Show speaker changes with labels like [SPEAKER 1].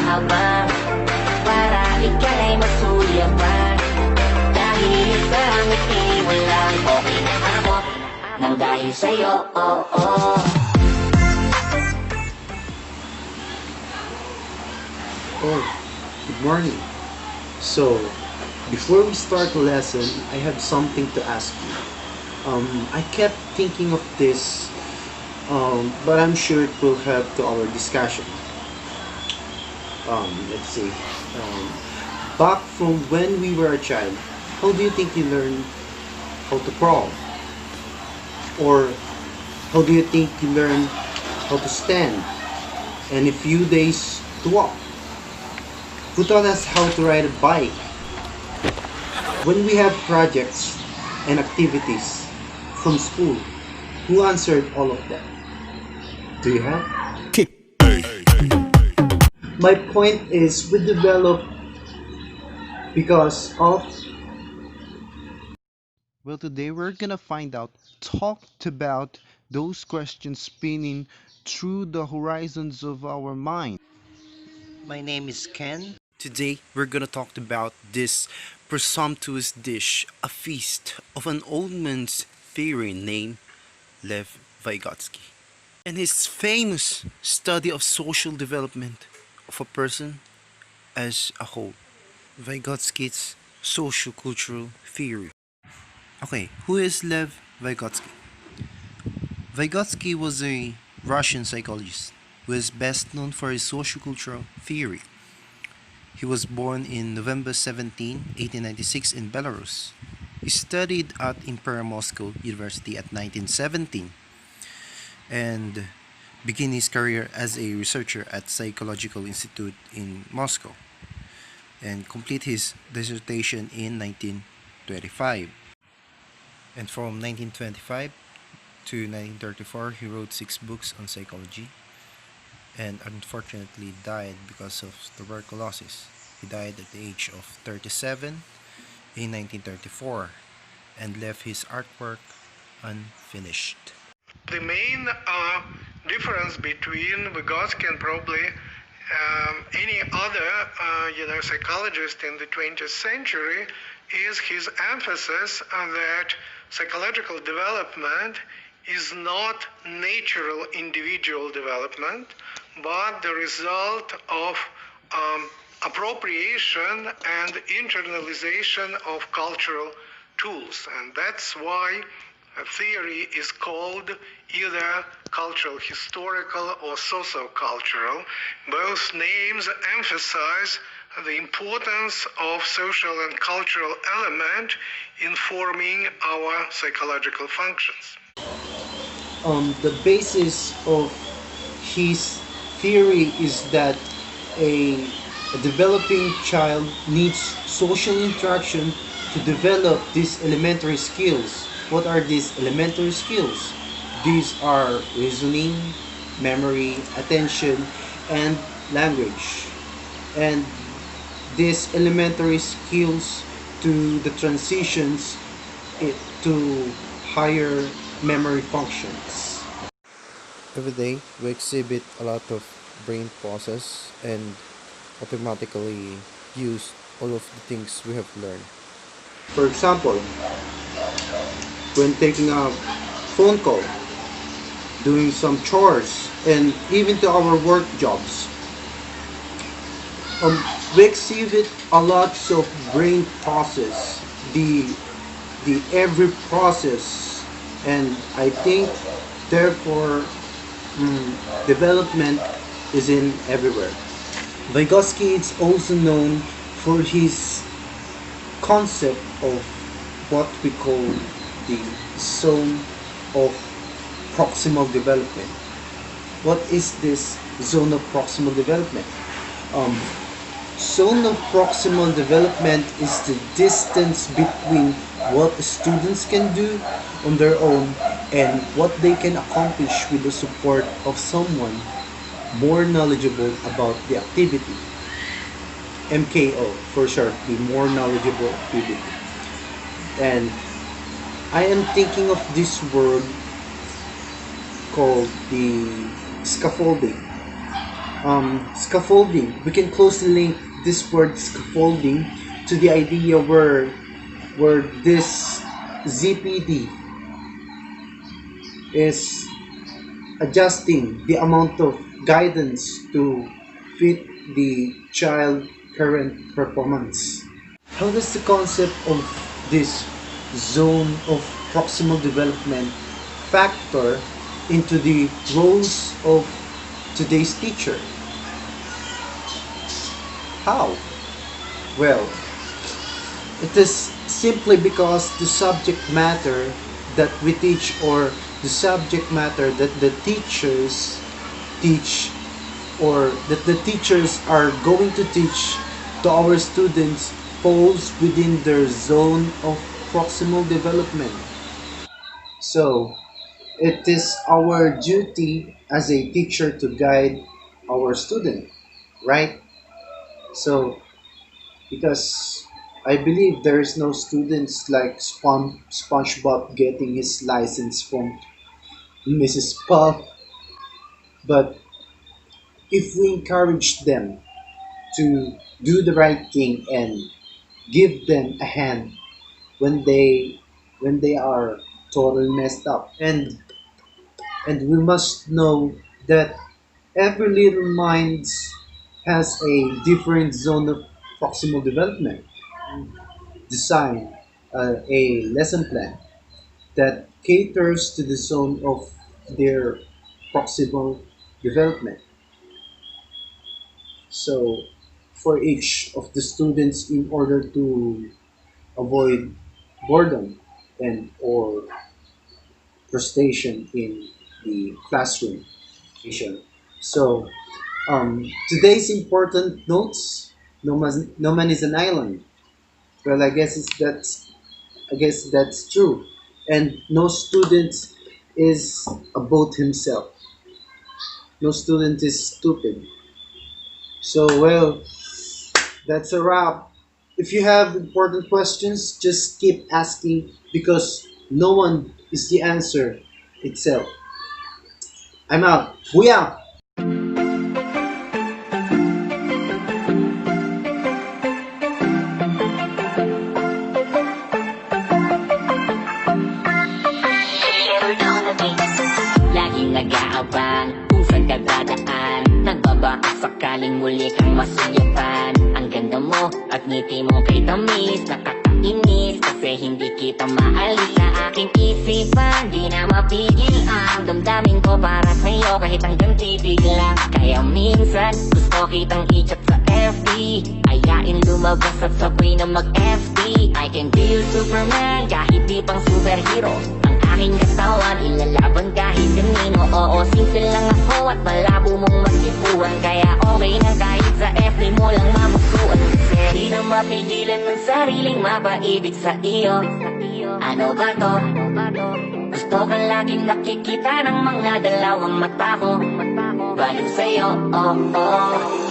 [SPEAKER 1] habang para ika'y masuyapan. Dahil sa ngiti mo lang okay na ako nang dahil sa'yo, oh, oh.
[SPEAKER 2] Oh, good morning. So, before we start the lesson, I have something to ask you. I kept thinking of this, but I'm sure it will help to our discussion. Let's see. Back from when we were a child, how do you think you learned how to crawl? Or how do you think you learned how to stand? And a few days to walk? Who taught us how to ride a bike? When we have projects and activities from school, who answered all of that? Do you have? My point is we develop because of... Well, today we're gonna find out, talked about those questions spinning through the horizons of our mind.
[SPEAKER 3] My name is Ken.
[SPEAKER 2] Today, we're gonna talk about this presumptuous dish, a feast of an old man's theory named Lev Vygotsky, and his famous study of social development of a person as a whole. Vygotsky's socio-cultural theory. Okay, who is Lev Vygotsky? Vygotsky was a Russian psychologist who is best known for his socio-cultural theory. He was born in November 17, 1896 in Belarus. He studied at Imperial Moscow University at 1917 and began his career as a researcher at Psychological Institute in Moscow and complete his dissertation in 1925. And from 1925 to 1934, he wrote 6 books on psychology and unfortunately died because of tuberculosis. He died at the age of 37 in 1934 and left his artwork unfinished.
[SPEAKER 4] The main difference between Vygotsky and probably any other psychologist in the 20th century is his emphasis on that psychological development is not natural individual development, but the result of appropriation and internalization of cultural tools. And that's why a theory is called either cultural historical or socio-cultural. Both names emphasize the importance of social and cultural element in forming our psychological functions.
[SPEAKER 2] The basis of his theory is that a developing child needs social interaction to develop these elementary skills. What are these elementary skills? These are reasoning, memory, attention, and language. And these elementary skills to the transitions to higher memory functions. Every day, we exhibit a lot of brain process and automatically use all of the things we have learned. For example, when taking a phone call, doing some chores, and even to our work jobs, we exhibit a lot of brain process, the every process, and I think therefore development is in everywhere. Vygotsky is also known for his concept of what we call the zone of proximal development. What is this zone of proximal development? Zone of proximal development is the distance between what students can do on their own and what they can accomplish with the support of someone more knowledgeable about the activity. MKO for short, the more knowledgeable activity. And I am thinking of this word called the scaffolding. scaffolding. We can closely link this word scaffolding to the idea where this ZPD is adjusting the amount of guidance to fit the child current performance. How does the concept of this zone of proximal development factor into the roles of today's teacher? How? Well, it is simply because the subject matter that we teach, or the subject matter that the teachers teach, or that the teachers are going to teach to our students, falls within their zone of proximal development. So, it is our duty as a teacher to guide our student, right? So, because I believe there is no students like SpongeBob getting his license from Mrs. Puff, but if we encourage them to do the right thing and give them a hand when they are totally messed up, and we must know that every little mind has a different zone of proximal development. Design a lesson plan that caters to the zone of their proximal development. So, for each of the students, in order to avoid boredom and or frustration in the classroom. So, today's important notes: no man is an island. Well, I guess that's true, and no student is a boat himself. No student is stupid. So, well, that's a wrap. If you have important questions, just keep asking, because no one is the answer itself. I'm out. Booyah!
[SPEAKER 1] Laging nag-aabang kung saan ka dadaan, nagbabaka sakaling muli kang masuyapan. Ang ganda mo at ngiti mo kay tamis, nakakainis kasi hindi kita maalis sa aking isipan. Di na mapigil ang damdamin ko para sa'yo, kahit hanggang titig lang. Kaya minsan gusto kitang i-chat sa FB, ayain lumabas at sabay na mag-FB. I can be your Superman kahit di pang superhero. Aking katawan, ilalaban kahit kanino. Oo, simple lang ako at malabo mong magtipuan. Kaya okay na kahit sa FB mo lang mamusuan. Kasi di na mapigilan ng sariling mapaibig sa iyo. Ano ba to? Gusto ka laging nakikita ng mga dalawang mata ko. Baliw sa'yo, oh, oh.